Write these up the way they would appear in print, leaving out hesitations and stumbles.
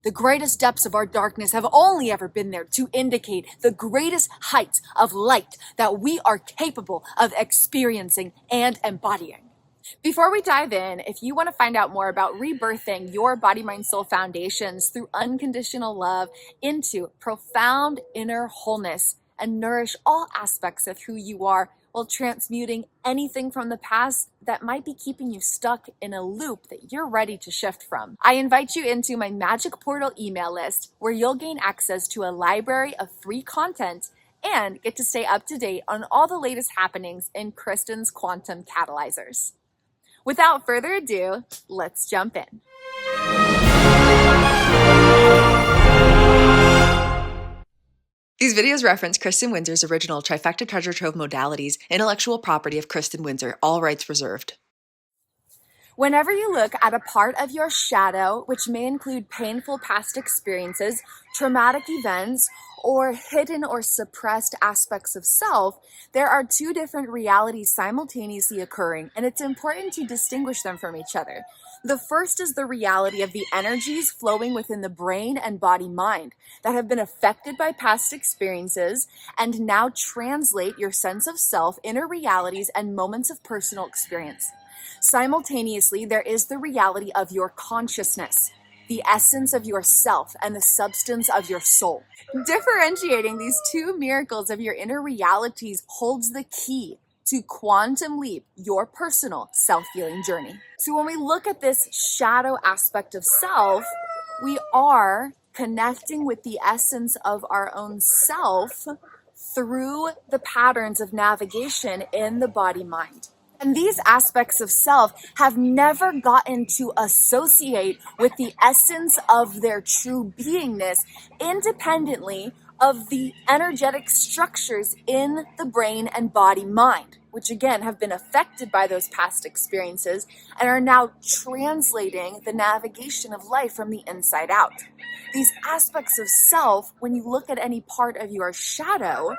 The greatest depths of our darkness have only ever been there to indicate the greatest heights of light that we are capable of experiencing and embodying. Before we dive in, if you want to find out more about rebirthing your Body, Mind, Soul foundations through unconditional love into profound inner wholeness and nourish all aspects of who you are, while transmuting anything from the past that might be keeping you stuck in a loop that you're ready to shift from, I invite you into my MagiiiK Portal email list, where you'll gain access to a library of free content and get to stay up to date on all the latest happenings in Kristen's quantum catalyzers. Without further ado, let's jump in. These videos reference Kristen Windsor's original Trifecta Treasure Trove modalities, intellectual property of Kristen Windsor, all rights reserved. Whenever you look at a part of your shadow, which may include painful past experiences, traumatic events, or hidden or suppressed aspects of self, there are two different realities simultaneously occurring, and it's important to distinguish them from each other. The first is the reality of the energies flowing within the brain and body-mind that have been affected by past experiences and now translate your sense of self, inner realities, and moments of personal experience. Simultaneously, there is the reality of your consciousness, the essence of yourself, and the substance of your soul. Differentiating these two miracles of your inner realities holds the key to quantum leap your personal self-healing journey. So when we look at this shadow aspect of self, we are connecting with the essence of our own self through the patterns of navigation in the body-mind. And these aspects of self have never gotten to associate with the essence of their true beingness independently of the energetic structures in the brain and body mind, which again have been affected by those past experiences and are now translating the navigation of life from the inside out. These aspects of self, when you look at any part of your shadow,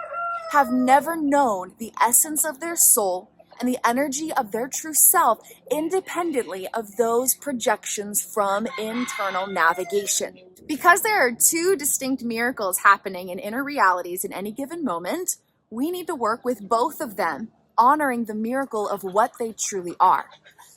have never known the essence of their soul and the energy of their true self independently of those projections from internal navigation. Because there are two distinct miracles happening in inner realities in any given moment, we need to work with both of them, honoring the miracle of what they truly are.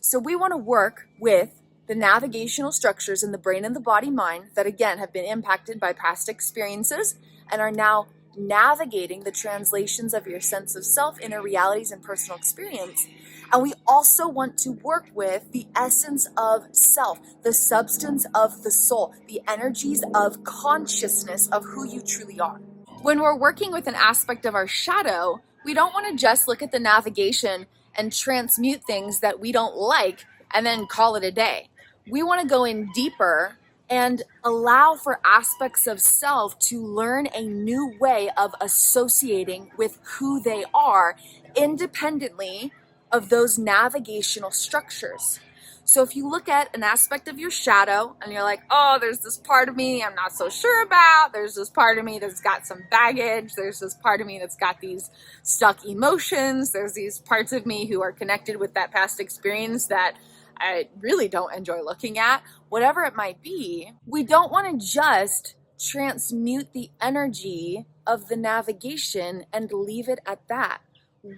So we want to work with the navigational structures in the brain and the body mind that again have been impacted by past experiences and are now navigating the translations of your sense of self, inner realities, and personal experience. And we also want to work with the essence of self, the substance of the soul, the energies of consciousness of who you truly are. When we're working with an aspect of our shadow, we don't want to just look at the navigation and transmute things that we don't like and then call it a day. We want to go in deeper and allow for aspects of self to learn a new way of associating with who they are independently of those navigational structures. So if you look at an aspect of your shadow and you're like, oh, there's this part of me I'm not so sure about, there's this part of me that's got some baggage, there's this part of me that's got these stuck emotions, there's these parts of me who are connected with that past experience that I really don't enjoy looking at, whatever it might be, we don't want to just transmute the energy of the navigation and leave it at that.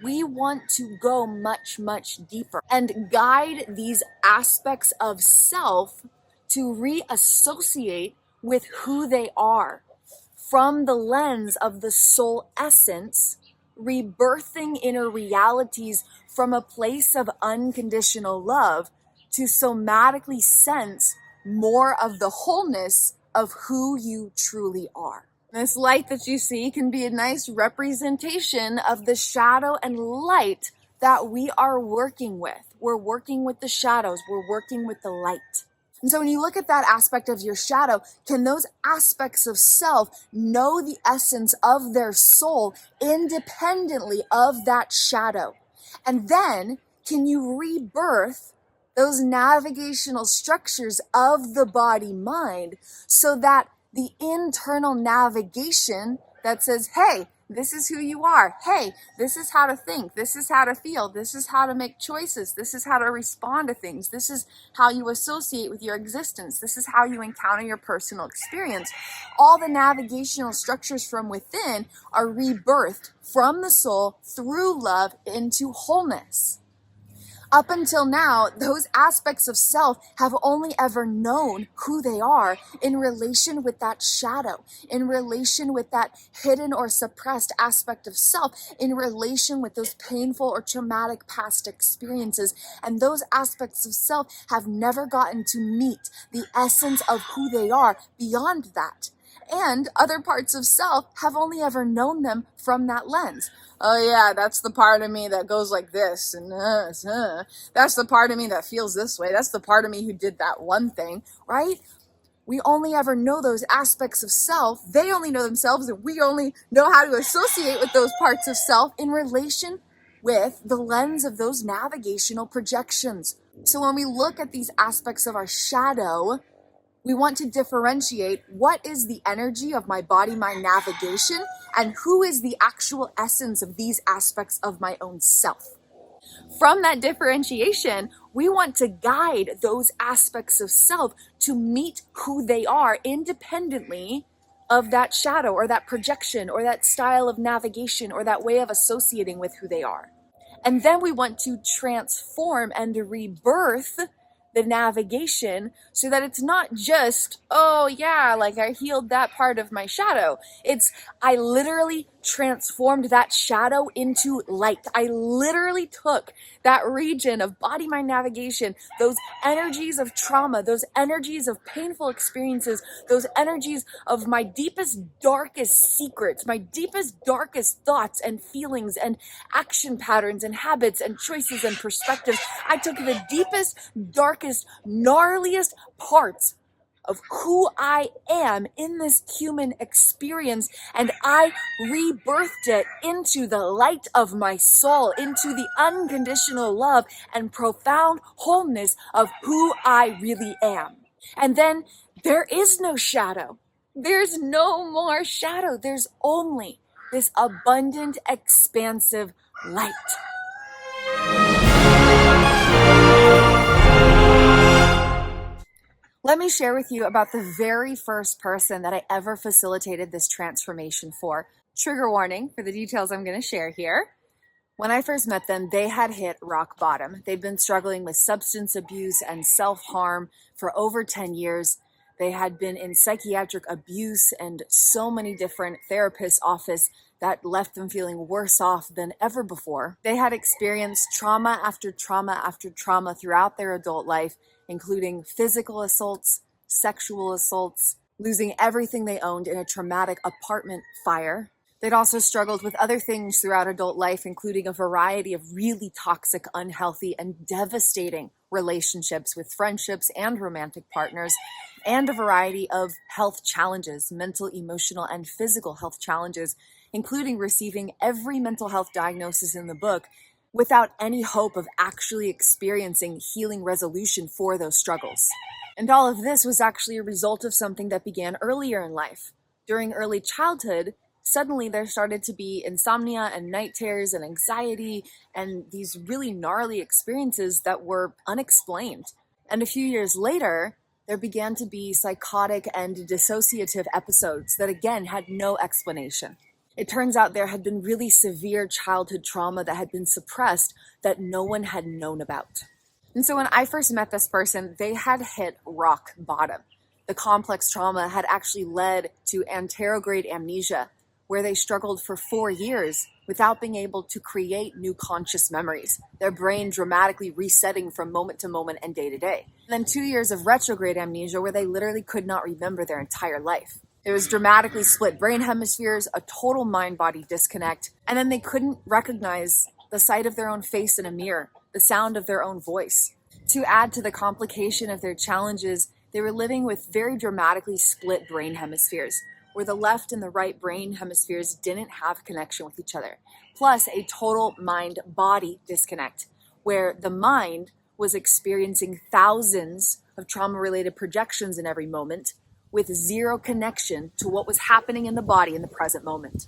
We want to go much, much deeper and guide these aspects of self to reassociate with who they are from the lens of the soul essence, rebirthing inner realities from a place of unconditional love to somatically sense more of the wholeness of who you truly are. This light that you see can be a nice representation of the shadow and light that we are working with. We're working with the shadows. We're working with the light. And so when you look at that aspect of your shadow, can those aspects of self know the essence of their soul independently of that shadow? And then can you rebirth those navigational structures of the body-mind so that the internal navigation that says, hey, this is who you are. Hey, this is how to think. This is how to feel. This is how to make choices. This is how to respond to things. This is how you associate with your existence. This is how you encounter your personal experience. All the navigational structures from within are rebirthed from the soul through love into wholeness. Up until now, those aspects of self have only ever known who they are in relation with that shadow, in relation with that hidden or suppressed aspect of self, in relation with those painful or traumatic past experiences. And those aspects of self have never gotten to meet the essence of who they are beyond that. And other parts of self have only ever known them from that lens. Oh yeah, that's the part of me that goes like this, and that's the part of me that feels this way. That's the part of me who did that one thing, right? We only ever know those aspects of self. They only know themselves, and we only know how to associate with those parts of self in relation with the lens of those navigational projections. So when we look at these aspects of our shadow, we want to differentiate what is the energy of my body-mind navigation and who is the actual essence of these aspects of my own self. From that differentiation, we want to guide those aspects of self to meet who they are independently of that shadow or that projection or that style of navigation or that way of associating with who they are. And then we want to transform and rebirth the navigation so that it's not just, oh yeah, like I healed that part of my shadow. It's, I literally transformed that shadow into light. I literally took that region of body-mind navigation, those energies of trauma, those energies of painful experiences, those energies of my deepest, darkest secrets, my deepest, darkest thoughts and feelings and action patterns and habits and choices and perspectives. I took the deepest, darkest, gnarliest parts of who I am in this human experience, and I rebirthed it into the light of my soul, into the unconditional love and profound wholeness of who I really am. And then there is no shadow. There's no more shadow. There's only this abundant, expansive light. Let me share with you about the very first person that I ever facilitated this transformation for. Trigger warning for the details I'm going to share here. When I first met them, they had hit rock bottom. They'd been struggling with substance abuse and self-harm for over 10 years. They had been in psychiatric abuse and so many different therapists' office that left them feeling worse off than ever before. They had experienced trauma after trauma after trauma throughout their adult life, including physical assaults, sexual assaults, losing everything they owned in a traumatic apartment fire. They'd also struggled with other things throughout adult life, including a variety of really toxic, unhealthy, and devastating relationships with friendships and romantic partners, and a variety of health challenges, mental, emotional, and physical health challenges, including receiving every mental health diagnosis in the book without any hope of actually experiencing healing resolution for those struggles. And all of this was actually a result of something that began earlier in life. During early childhood, suddenly there started to be insomnia and night terrors and anxiety and these really gnarly experiences that were unexplained. And a few years later, there began to be psychotic and dissociative episodes that again had no explanation. It turns out there had been really severe childhood trauma that had been suppressed that no one had known about. And so when I first met this person, they had hit rock bottom. The complex trauma had actually led to anterograde amnesia, where they struggled for 4 years without being able to create new conscious memories, their brain dramatically resetting from moment to moment and day to day. And then 2 years of retrograde amnesia, where they literally could not remember their entire life. There was dramatically split brain hemispheres, a total mind-body disconnect, and then they couldn't recognize the sight of their own face in a mirror, the sound of their own voice. To add to the complication of their challenges, they were living with very dramatically split brain hemispheres, where the left and the right brain hemispheres didn't have connection with each other, plus a total mind-body disconnect, where the mind was experiencing thousands of trauma-related projections in every moment, with zero connection to what was happening in the body in the present moment.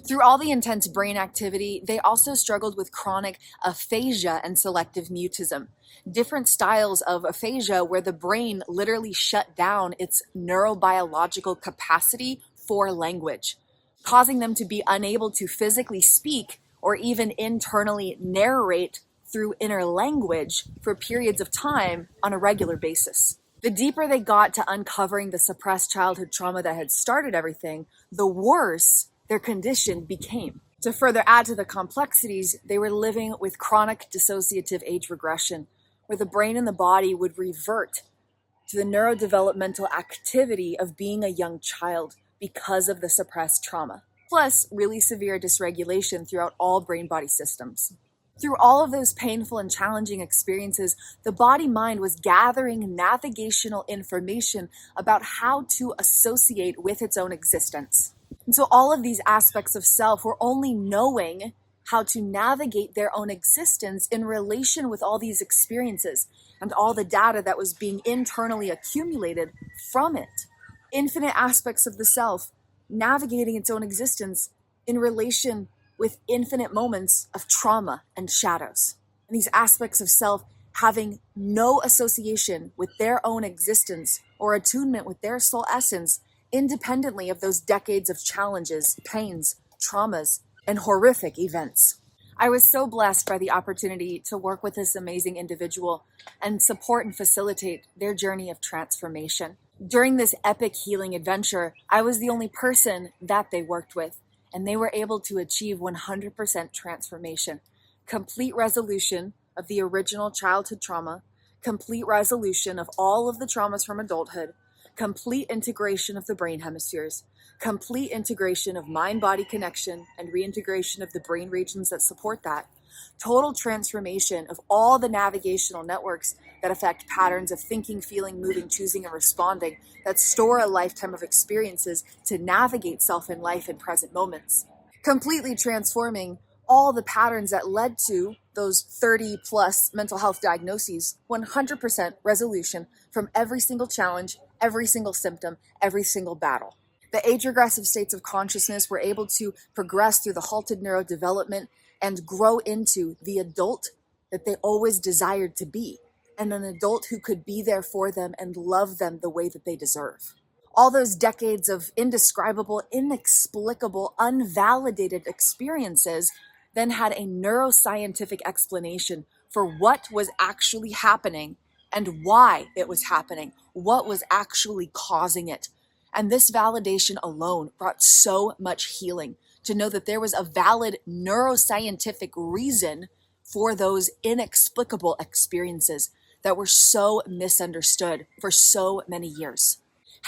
Through all the intense brain activity, they also struggled with chronic aphasia and selective mutism, different styles of aphasia where the brain literally shut down its neurobiological capacity for language, causing them to be unable to physically speak or even internally narrate through inner language for periods of time on a regular basis. The deeper they got to uncovering the suppressed childhood trauma that had started everything, the worse their condition became. To further add to the complexities, they were living with chronic dissociative age regression, where the brain and the body would revert to the neurodevelopmental activity of being a young child because of the suppressed trauma, plus really severe dysregulation throughout all brain-body systems. Through all of those painful and challenging experiences, the body-mind was gathering navigational information about how to associate with its own existence. And so all of these aspects of self were only knowing how to navigate their own existence in relation with all these experiences and all the data that was being internally accumulated from it. Infinite aspects of the self navigating its own existence in relation with infinite moments of trauma and shadows. And these aspects of self having no association with their own existence or attunement with their soul essence, independently of those decades of challenges, pains, traumas, and horrific events. I was so blessed by the opportunity to work with this amazing individual and support and facilitate their journey of transformation. During this epic healing adventure, I was the only person that they worked with, and they were able to achieve 100% transformation, complete resolution of the original childhood trauma, complete resolution of all of the traumas from adulthood, complete integration of the brain hemispheres, complete integration of mind-body connection and reintegration of the brain regions that support that, total transformation of all the navigational networks that affect patterns of thinking, feeling, moving, choosing, and responding that store a lifetime of experiences to navigate self in life in present moments, completely transforming all the patterns that led to those 30 plus mental health diagnoses, 100% resolution from every single challenge, every single symptom, every single battle. The age regressive states of consciousness were able to progress through the halted neurodevelopment and grow into the adult that they always desired to be, and an adult who could be there for them and love them the way that they deserve. All those decades of indescribable, inexplicable, unvalidated experiences then had a neuroscientific explanation for what was actually happening and why it was happening, what was actually causing it. And this validation alone brought so much healing to know that there was a valid neuroscientific reason for those inexplicable experiences that were so misunderstood for so many years.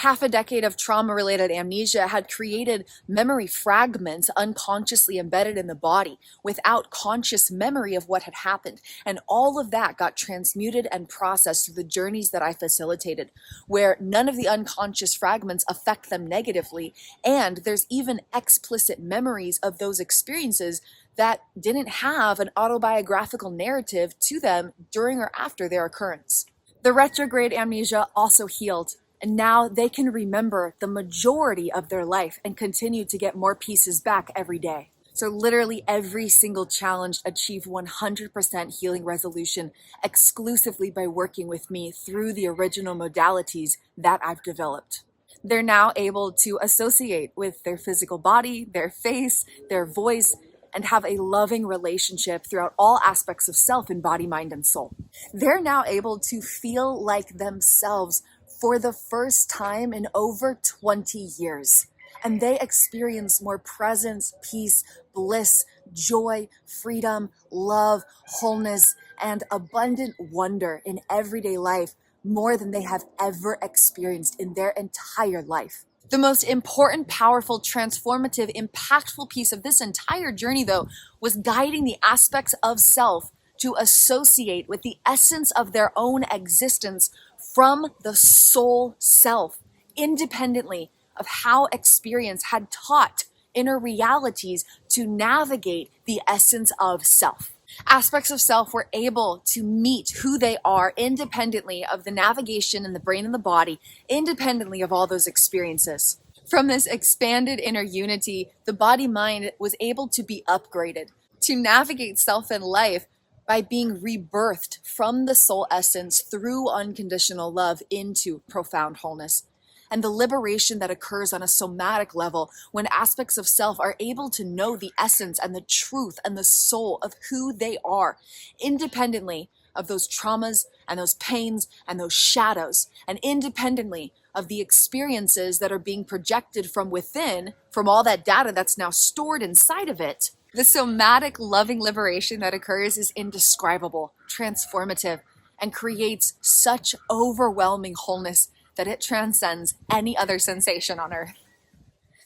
Half a decade of trauma-related amnesia had created memory fragments unconsciously embedded in the body without conscious memory of what had happened. And all of that got transmuted and processed through the journeys that I facilitated, where none of the unconscious fragments affect them negatively. And there's even explicit memories of those experiences that didn't have an autobiographical narrative to them during or after their occurrence. The retrograde amnesia also healed, and now they can remember the majority of their life and continue to get more pieces back every day. So literally every single challenge achieved 100% healing resolution exclusively by working with me through the original modalities that I've developed. They're now able to associate with their physical body, their face, their voice, and have a loving relationship throughout all aspects of self in body, mind, and soul. They're now able to feel like themselves for the first time in over 20 years. And they experience more presence, peace, bliss, joy, freedom, love, wholeness, and abundant wonder in everyday life more than they have ever experienced in their entire life. The most important, powerful, transformative, impactful piece of this entire journey, though, was guiding the aspects of self to associate with the essence of their own existence from the soul self, independently of how experience had taught inner realities to navigate the essence of self. Aspects of self were able to meet who they are independently of the navigation in the brain and the body, independently of all those experiences. From this expanded inner unity, the body-mind was able to be upgraded, to navigate self and life by being rebirthed from the soul essence through unconditional love into profound wholeness. And the liberation that occurs on a somatic level when aspects of self are able to know the essence and the truth and the soul of who they are, independently of those traumas and those pains and those shadows, and independently of the experiences that are being projected from within, from all that data that's now stored inside of it. The somatic loving liberation that occurs is indescribable, transformative, and creates such overwhelming wholeness that it transcends any other sensation on earth.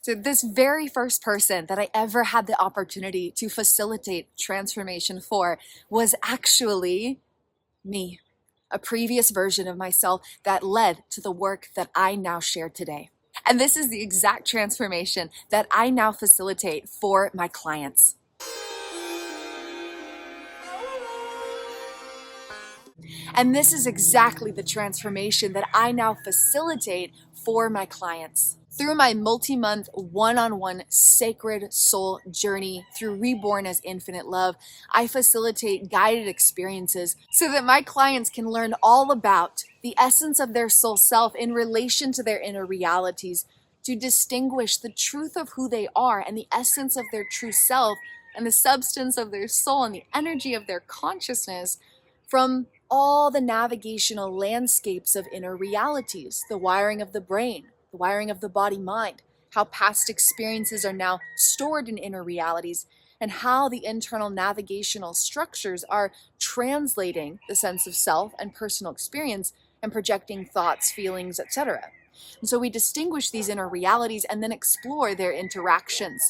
So this very first person that I ever had the opportunity to facilitate transformation for was actually me, a previous version of myself that led to the work that I now share today. And this is the exact transformation that I now facilitate for my clients. And this is exactly the transformation that I now facilitate for my clients. Through my multi-month one-on-one sacred soul journey through Reborn as Infinite Love, I facilitate guided experiences so that my clients can learn all about the essence of their soul self in relation to their inner realities, to distinguish the truth of who they are and the essence of their true self and the substance of their soul and the energy of their consciousness from all the navigational landscapes of inner realities, the wiring of the brain, the wiring of the body-mind, how past experiences are now stored in inner realities, and how the internal navigational structures are translating the sense of self and personal experience and projecting thoughts, feelings, etc. And so we distinguish these inner realities and then explore their interactions.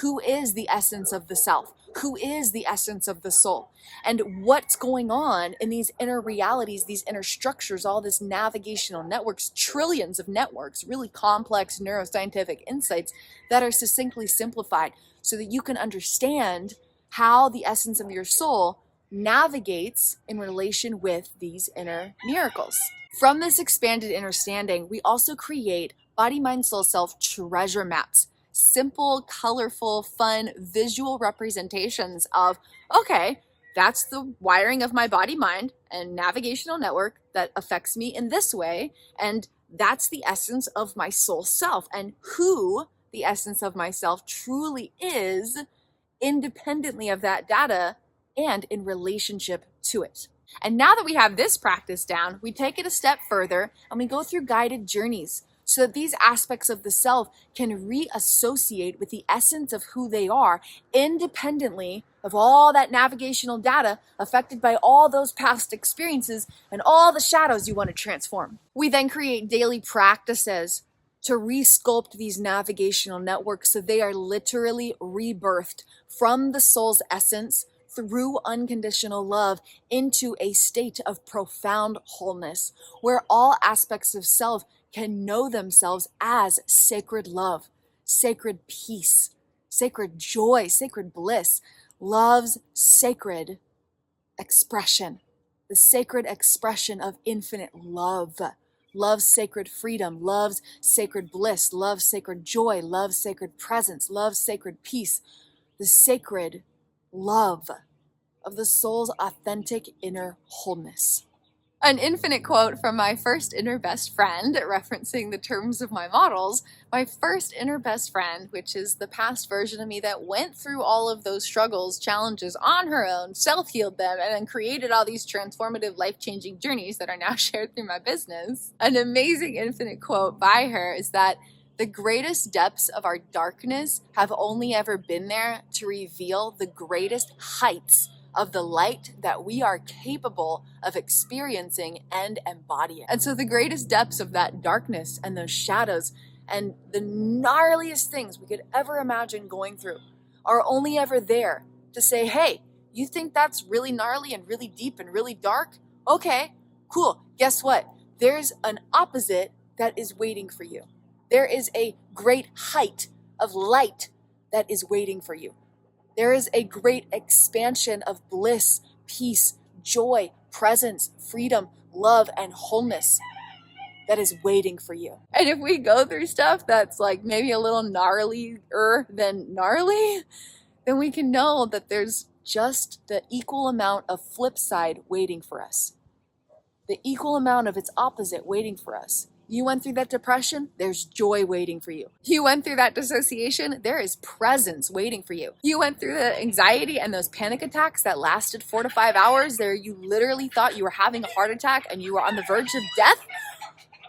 Who is the essence of the self? Who is the essence of the soul? And what's going on in these inner realities, these inner structures, all this navigational networks, trillions of networks, really complex neuroscientific insights that are succinctly simplified so that you can understand how the essence of your soul navigates in relation with these inner miracles. From this expanded understanding, we also create body, mind, soul, self treasure maps. Simple, colorful, fun, visual representations of, okay, that's the wiring of my body, mind, and navigational network that affects me in this way, and that's the essence of my soul self, and who the essence of myself truly is independently of that data and in relationship to it. And now that we have this practice down, we take it a step further and we go through guided journeys so that these aspects of the self can reassociate with the essence of who they are independently of all that navigational data affected by all those past experiences and all the shadows you want to transform. We then create daily practices to resculpt these navigational networks so they are literally rebirthed from the soul's essence through unconditional love into a state of profound wholeness where all aspects of self can know themselves as sacred love, sacred peace, sacred joy, sacred bliss, love's sacred expression, the sacred expression of infinite love, love's sacred freedom, love's sacred bliss, love's sacred joy, love's sacred presence, love's sacred peace, the sacred love of the soul's authentic inner wholeness. An infinite quote from my first inner best friend, referencing the terms of my models. My first inner best friend, which is the past version of me that went through all of those struggles, challenges on her own, self-healed them, and then created all these transformative, life-changing journeys that are now shared through my business. An amazing infinite quote by her is that the greatest depths of our darkness have only ever been there to reveal the greatest heights of the light that we are capable of experiencing and embodying. And so the greatest depths of that darkness and those shadows and the gnarliest things we could ever imagine going through are only ever there to say, hey, you think that's really gnarly and really deep and really dark? Okay, cool. Guess what? There's an opposite that is waiting for you. There is a great height of light that is waiting for you. There is a great expansion of bliss, peace, joy, presence, freedom, love, and wholeness that is waiting for you. And if we go through stuff that's like maybe a little gnarlier than gnarly, then we can know that there's just the equal amount of flip side waiting for us. The equal amount of its opposite waiting for us. You went through that depression, there's joy waiting for you. You went through that dissociation, there is presence waiting for you. You went through the anxiety and those panic attacks that lasted 4 to 5 hours, there you literally thought you were having a heart attack and you were on the verge of death.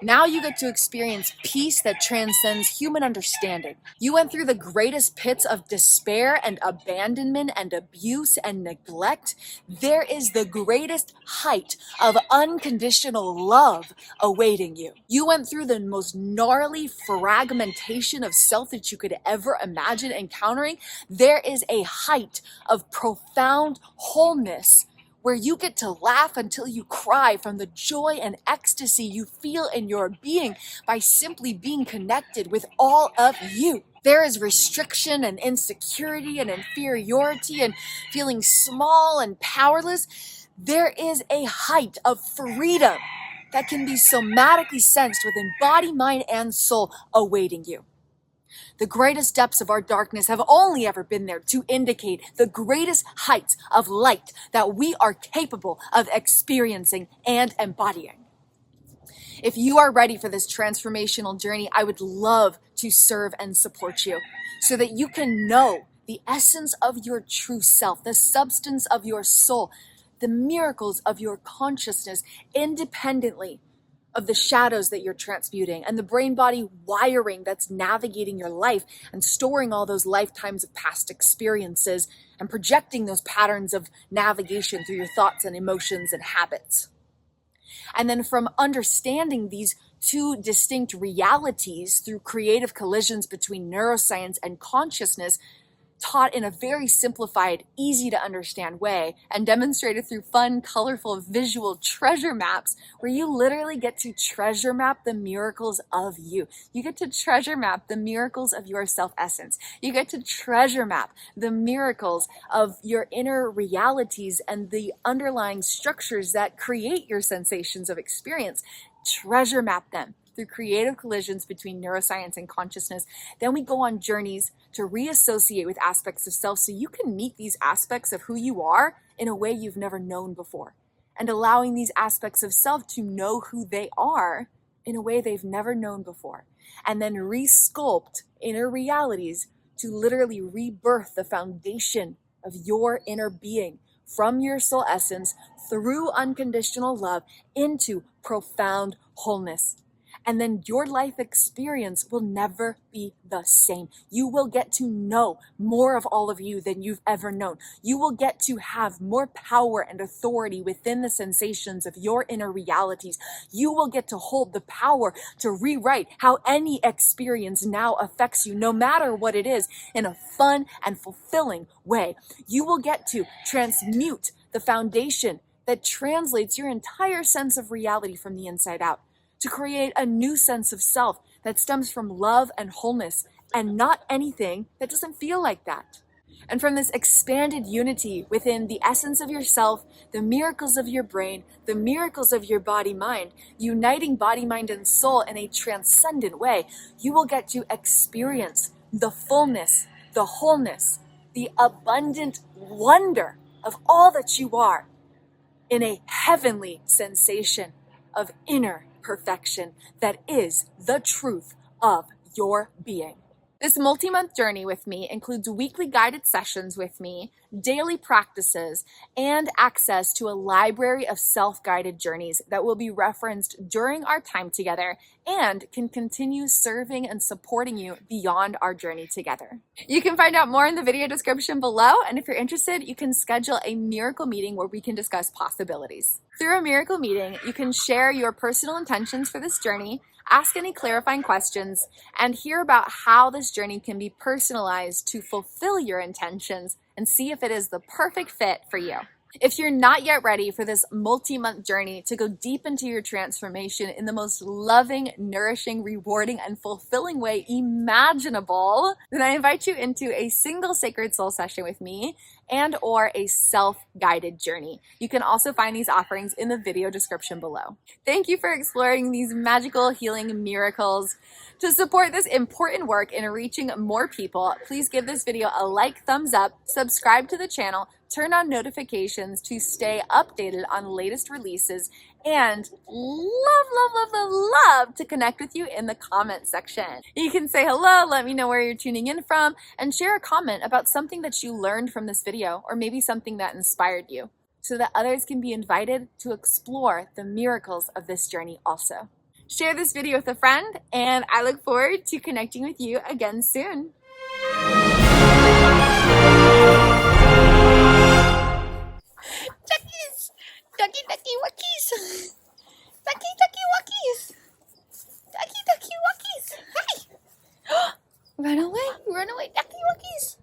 Now you get to experience peace that transcends human understanding. You went through the greatest pits of despair and abandonment and abuse and neglect. There is the greatest height of unconditional love awaiting you. You went through the most gnarly fragmentation of self that you could ever imagine encountering. There is a height of profound wholeness where you get to laugh until you cry from the joy and ecstasy you feel in your being by simply being connected with all of you. There is restriction and insecurity and inferiority and feeling small and powerless. There is a height of freedom that can be somatically sensed within body, mind, and soul awaiting you. The greatest depths of our darkness have only ever been there to indicate the greatest heights of light that we are capable of experiencing and embodying. If you are ready for this transformational journey, I would love to serve and support you so that you can know the essence of your true self, the substance of your soul, the miracles of your consciousness independently of the shadows that you're transmuting and the brain-body wiring that's navigating your life and storing all those lifetimes of past experiences and projecting those patterns of navigation through your thoughts and emotions and habits. And then from understanding these two distinct realities through creative collisions between neuroscience and consciousness, taught in a very simplified, easy to understand way and demonstrated through fun, colorful, visual treasure maps where you literally get to treasure map the miracles of you. You get to treasure map the miracles of your self-essence. You get to treasure map the miracles of your inner realities and the underlying structures that create your sensations of experience. Treasure map them through creative collisions between neuroscience and consciousness. Then we go on journeys to reassociate with aspects of self so you can meet these aspects of who you are in a way you've never known before, and allowing these aspects of self to know who they are in a way they've never known before, and then resculpt inner realities to literally rebirth the foundation of your inner being from your soul essence through unconditional love into profound wholeness. And then your life experience will never be the same. You will get to know more of all of you than you've ever known. You will get to have more power and authority within the sensations of your inner realities. You will get to hold the power to rewrite how any experience now affects you, no matter what it is, in a fun and fulfilling way. You will get to transmute the foundation that translates your entire sense of reality from the inside out, to create a new sense of self that stems from love and wholeness and not anything that doesn't feel like that. And from this expanded unity within the essence of yourself, the miracles of your brain, the miracles of your body-mind, uniting body, mind, and soul in a transcendent way, you will get to experience the fullness, the wholeness, the abundant wonder of all that you are in a heavenly sensation of inner perfection that is the truth of your being. This multi-month journey with me includes weekly guided sessions with me, daily practices, and access to a library of self-guided journeys that will be referenced during our time together and can continue serving and supporting you beyond our journey together. You can find out more in the video description below, and if you're interested, you can schedule a miracle meeting where we can discuss possibilities. Through a miracle meeting, you can share your personal intentions for this journey, ask any clarifying questions, and hear about how this journey can be personalized to fulfill your intentions and see if it is the perfect fit for you. If you're not yet ready for this multi-month journey to go deep into your transformation in the most loving, nourishing, rewarding, and fulfilling way imaginable, then I invite you into a single sacred soul session with me and or a self-guided journey. You can also find these offerings in the video description below. Thank you for exploring these magical healing miracles. To support this important work in reaching more people, please give this video a like, thumbs up, subscribe to the channel, turn on notifications to stay updated on latest releases, and love to connect with you in the comment section. You can say hello, let me know where you're tuning in from, and share a comment about something that you learned from this video, or maybe something that inspired you, so that others can be invited to explore the miracles of this journey also. Share this video with a friend, and I look forward to connecting with you again soon. Duckies! Ducky Wuckies! Ducky Wuckies! Ducky Wuckies! Hi! Run away, Ducky Wuckies!